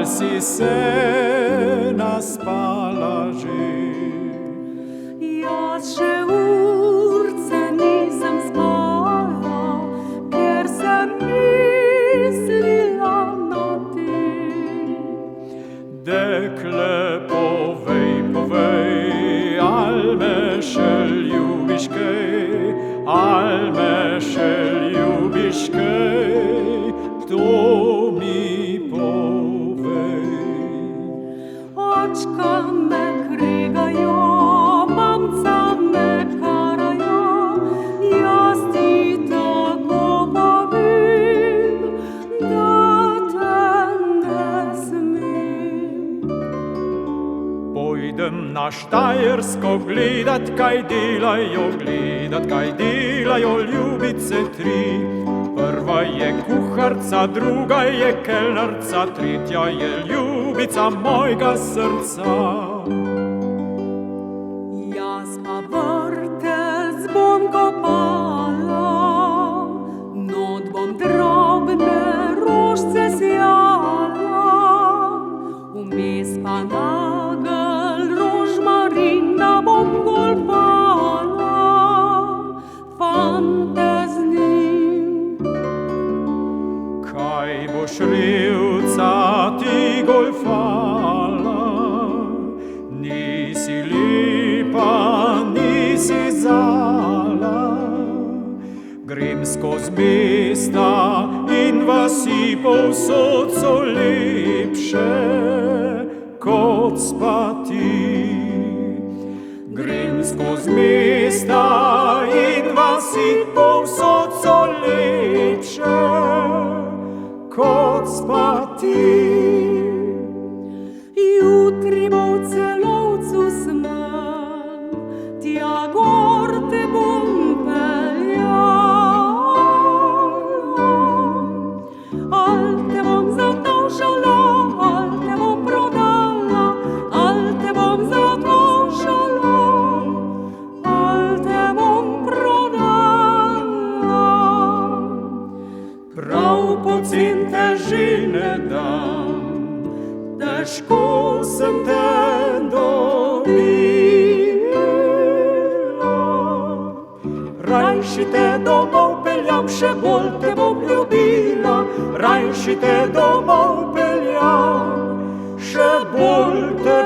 si se naspala že. Jaz še urce nisem spala, ker sem mislila na te. Dekle, povej, al me še ljubiš kaj, al me še ljubiš kaj, to mi povej. Očka me kregajo, mamca me karajo, jaz ti tako povem, da te ne smem. Pojdem na Štajersko gledat, kaj delajo ljubice tri. Prva je kuharca, druga je kelnerca, tretja je ljubica mojega srca. Jaz pa vrtec bom kopala, not bom drobne rožce sjala, vmes pa nagelj rožmarina bom golfala, fante z njim. Kaj boš revca ti golfala, nisi lepa, nisi zala. Grem skoz mesta in vasi povsod so lepše kot spa ti. Grem skoz mesta in vasi povsod so lepše kot spa ti. Jutri bo v Celovcu smen, tja gor te bom peljala. Al te bom zatavšala, al te bom prodala, al te bom zatavšala, al te bom prodala. Prav pocen te že ne dam, težko sem te dobila. Rajši te domov peljam, še bolj te bom ljubila. Rajši te domov peljam, še bolj te